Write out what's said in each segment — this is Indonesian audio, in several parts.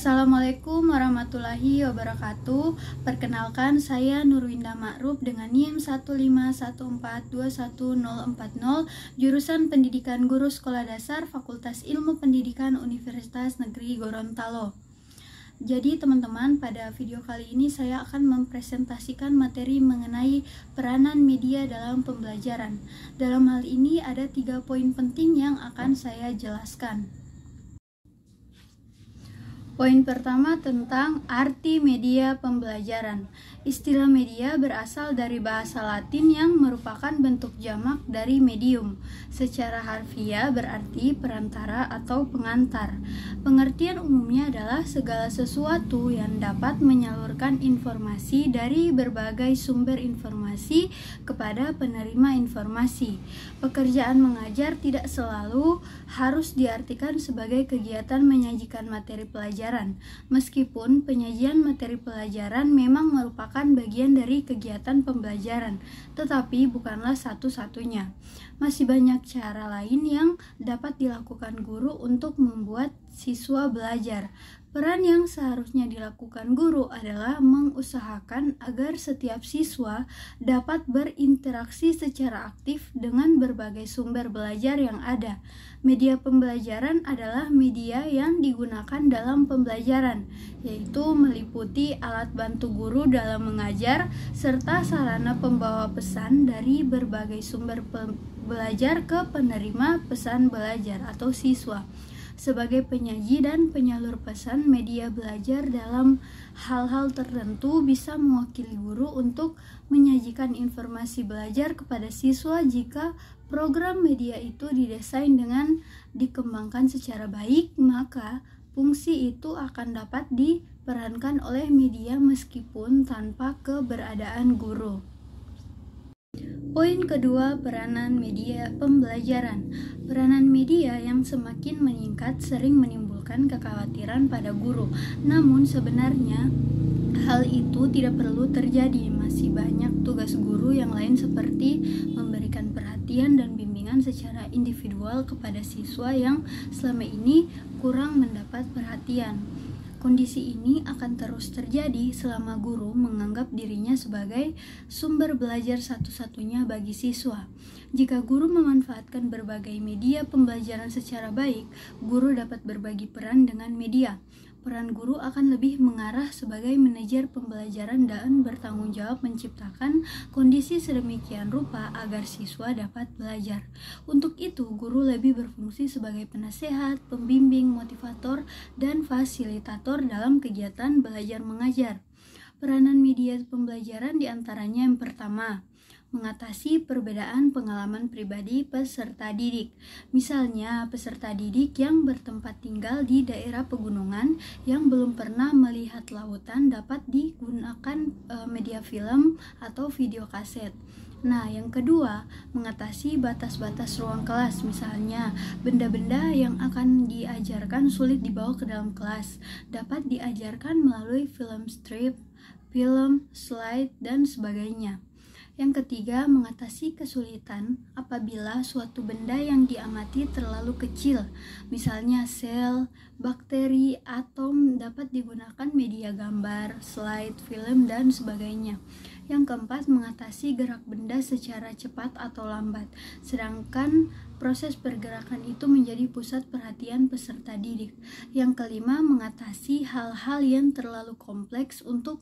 Assalamualaikum warahmatullahi wabarakatuh. Perkenalkan, saya Nurwinda Ma'ruf dengan NIM 151421040, jurusan Pendidikan Guru Sekolah Dasar Fakultas Ilmu Pendidikan Universitas Negeri Gorontalo. Jadi teman-teman, pada video kali ini saya akan mempresentasikan materi mengenai peranan media dalam pembelajaran. Dalam hal ini ada 3 poin penting yang akan saya jelaskan. Poin pertama tentang arti media pembelajaran. Istilah media berasal dari bahasa Latin yang merupakan bentuk jamak dari medium. Secara harfiah berarti perantara atau pengantar. Pengertian umumnya adalah segala sesuatu yang dapat menyalurkan informasi dari berbagai sumber informasi kepada penerima informasi. Pekerjaan mengajar tidak selalu harus diartikan sebagai kegiatan menyajikan materi pelajaran. Meskipun penyajian materi pelajaran memang merupakan bagian dari kegiatan pembelajaran, tetapi bukanlah satu-satunya. Masih banyak cara lain yang dapat dilakukan guru untuk membuat siswa belajar. Peran yang seharusnya dilakukan guru adalah mengusahakan agar setiap siswa dapat berinteraksi secara aktif dengan berbagai sumber belajar yang ada. Media pembelajaran adalah media yang digunakan dalam pembelajaran, yaitu meliputi alat bantu guru dalam mengajar, serta sarana pembawa pesan dari berbagai sumber belajar ke penerima pesan belajar atau siswa. Sebagai penyaji dan penyalur pesan, media belajar dalam hal-hal tertentu bisa mewakili guru untuk menyajikan informasi belajar kepada siswa jika program media itu didesain dengan dikembangkan secara baik, maka fungsi itu akan dapat diperankan oleh media meskipun tanpa keberadaan guru. Poin kedua, peranan media pembelajaran. Peranan media yang semakin meningkat sering menimbulkan kekhawatiran pada guru. Namun sebenarnya hal itu tidak perlu terjadi. Masih banyak tugas guru yang lain seperti memberikan perhatian dan bimbingan secara individual kepada siswa yang selama ini kurang mendapat perhatian. Kondisi ini akan terus terjadi selama guru menganggap dirinya sebagai sumber belajar satu-satunya bagi siswa. Jika guru memanfaatkan berbagai media pembelajaran secara baik, guru dapat berbagi peran dengan media. Peran guru akan lebih mengarah sebagai manajer pembelajaran dan bertanggung jawab menciptakan kondisi sedemikian rupa agar siswa dapat belajar. Untuk itu, guru lebih berfungsi sebagai penasehat, pembimbing, motivator, dan fasilitator dalam kegiatan belajar mengajar. Peranan media pembelajaran diantaranya yang pertama, mengatasi perbedaan pengalaman pribadi peserta didik. Misalnya, peserta didik yang bertempat tinggal di daerah pegunungan yang belum pernah melihat lautan dapat digunakan media film atau video kaset. Nah, yang kedua, mengatasi batas-batas ruang kelas. Misalnya, benda-benda yang akan diajarkan sulit dibawa ke dalam kelas, dapat diajarkan melalui film strip, film, slide, dan sebagainya. Yang ketiga, mengatasi kesulitan apabila suatu benda yang diamati terlalu kecil, misalnya sel, bakteri, atom, dapat digunakan media gambar, slide, film, dan sebagainya. Yang keempat, mengatasi gerak benda secara cepat atau lambat, sedangkan proses pergerakan itu menjadi pusat perhatian peserta didik. Yang kelima, mengatasi hal-hal yang terlalu kompleks untuk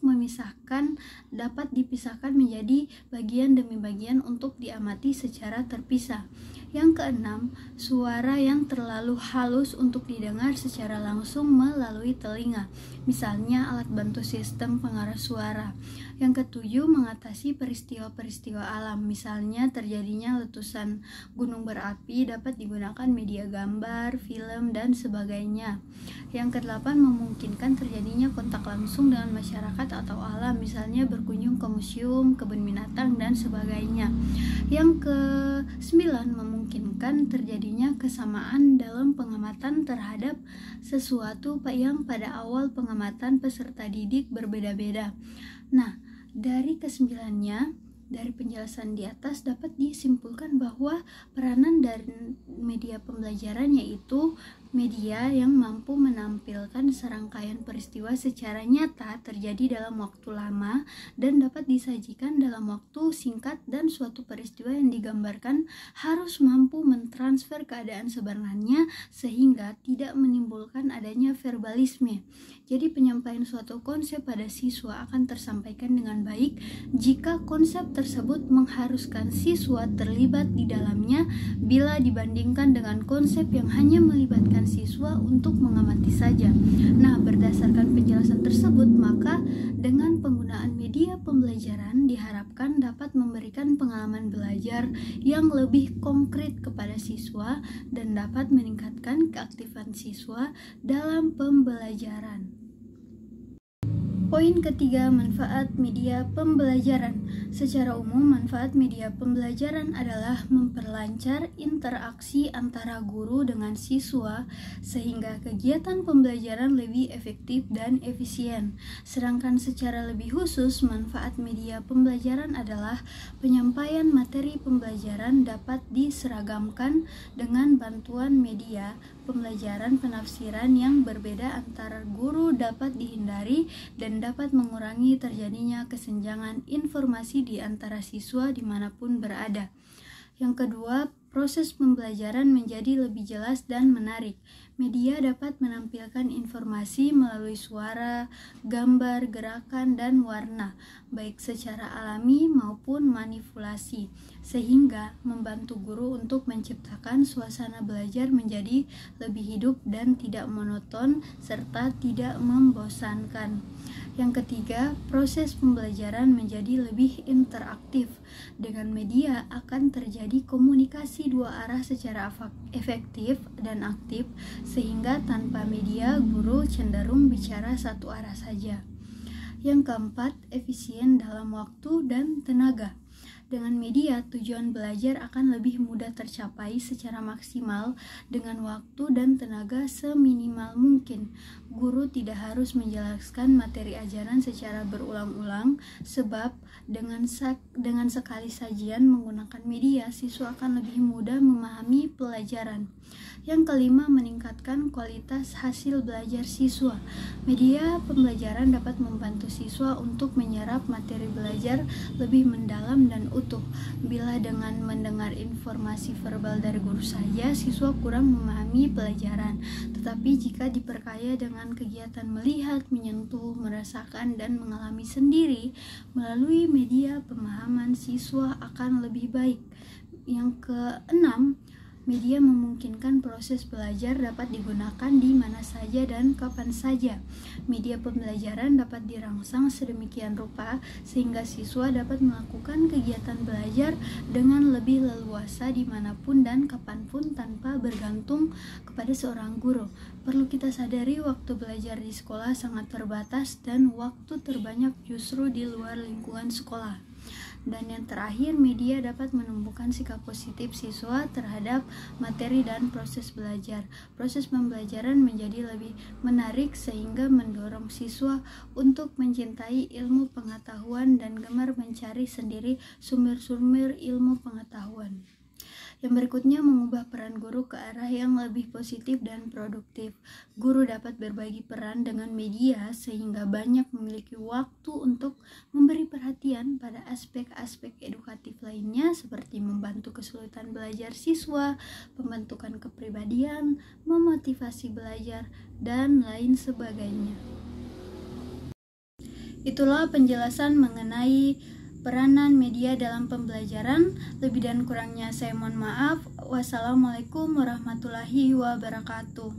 dapat dipisahkan menjadi bagian demi bagian untuk diamati secara terpisah. Yang keenam, suara yang terlalu halus untuk didengar secara langsung melalui telinga, misalnya alat bantu sistem pengarah suara. Yang ketujuh, mengatasi peristiwa-peristiwa alam, misalnya terjadinya letusan gunung berapi, dapat digunakan media gambar, film, dan sebagainya. Yang kedelapan, memungkinkan terjadinya kontak langsung dengan masyarakat atau alam, misalnya berkunjung ke museum, kebun binatang, dan sebagainya. Yang kesembilan, memungkinkan terjadinya kesamaan dalam pengamatan terhadap sesuatu yang pada awal pengamatan peserta didik berbeda-beda. Nah, dari kesembilannya, dari penjelasan di atas dapat disimpulkan bahwa peranan dari media pembelajaran yaitu media yang mampu menampilkan serangkaian peristiwa secara nyata terjadi dalam waktu lama dan dapat disajikan dalam waktu singkat, dan suatu peristiwa yang digambarkan harus mampu mentransfer keadaan sebenarnya sehingga tidak menimbulkan adanya verbalisme. Jadi penyampaian suatu konsep pada siswa akan tersampaikan dengan baik jika konsep tersebut mengharuskan siswa terlibat di dalamnya bila dibandingkan dengan konsep yang hanya melibatkan siswa untuk mengamati saja. Nah, berdasarkan penjelasan tersebut, maka dengan penggunaan media pembelajaran diharapkan dapat memberikan pengalaman belajar yang lebih konkret kepada siswa dan dapat meningkatkan keaktifan siswa dalam pembelajaran. Poin ketiga, manfaat media pembelajaran. Secara umum, manfaat media pembelajaran adalah memperlancar interaksi antara guru dengan siswa sehingga kegiatan pembelajaran lebih efektif dan efisien. Sedangkan secara lebih khusus, manfaat media pembelajaran adalah penyampaian materi pembelajaran dapat diseragamkan dengan bantuan media pembelajaran. Penafsiran yang berbeda antara guru dapat dihindari dan dapat mengurangi terjadinya kesenjangan informasi di antara siswa dimanapun berada. Yang kedua, proses pembelajaran menjadi lebih jelas dan menarik. Media dapat menampilkan informasi melalui suara, gambar, gerakan, dan warna, baik secara alami maupun manipulasi, sehingga membantu guru untuk menciptakan suasana belajar menjadi lebih hidup dan tidak monoton serta tidak membosankan. Yang ketiga, proses pembelajaran menjadi lebih interaktif. Dengan media akan terjadi komunikasi dua arah secara efektif dan aktif, sehingga tanpa media guru cenderung bicara satu arah saja. Yang keempat, efisien dalam waktu dan tenaga. Dengan media, tujuan belajar akan lebih mudah tercapai secara maksimal dengan waktu dan tenaga seminimal mungkin. Guru tidak harus menjelaskan materi ajaran secara berulang-ulang, sebab dengan sekali sajian menggunakan media, siswa akan lebih mudah memahami pelajaran. Yang kelima, meningkatkan kualitas hasil belajar siswa. Media pembelajaran dapat membantu siswa untuk menyerap materi belajar lebih mendalam dan utuh. Bila dengan mendengar informasi verbal dari guru saja, siswa kurang memahami pelajaran. Tetapi jika diperkaya dengan kegiatan melihat, menyentuh, merasakan, dan mengalami sendiri melalui media, pemahaman siswa akan lebih baik. Yang keenam, media memungkinkan proses belajar dapat digunakan di mana saja dan kapan saja. Media pembelajaran dapat dirangsang sedemikian rupa sehingga siswa dapat melakukan kegiatan belajar dengan lebih leluasa dimanapun dan kapanpun tanpa bergantung kepada seorang guru. Perlu kita sadari, waktu belajar di sekolah sangat terbatas dan waktu terbanyak justru di luar lingkungan sekolah. Dan yang terakhir, media dapat menumbuhkan sikap positif siswa terhadap materi dan proses belajar. Proses pembelajaran menjadi lebih menarik sehingga mendorong siswa untuk mencintai ilmu pengetahuan dan gemar mencari sendiri sumber-sumber ilmu pengetahuan. Yang berikutnya, mengubah peran guru ke arah yang lebih positif dan produktif. Guru dapat berbagi peran dengan media sehingga banyak memiliki waktu untuk memberi perhatian pada aspek-aspek edukatif lainnya seperti membantu kesulitan belajar siswa, pembentukan kepribadian, memotivasi belajar, dan lain sebagainya. Itulah penjelasan mengenai peranan media dalam pembelajaran. Lebih dan kurangnya saya mohon maaf. Wassalamualaikum warahmatullahi wabarakatuh.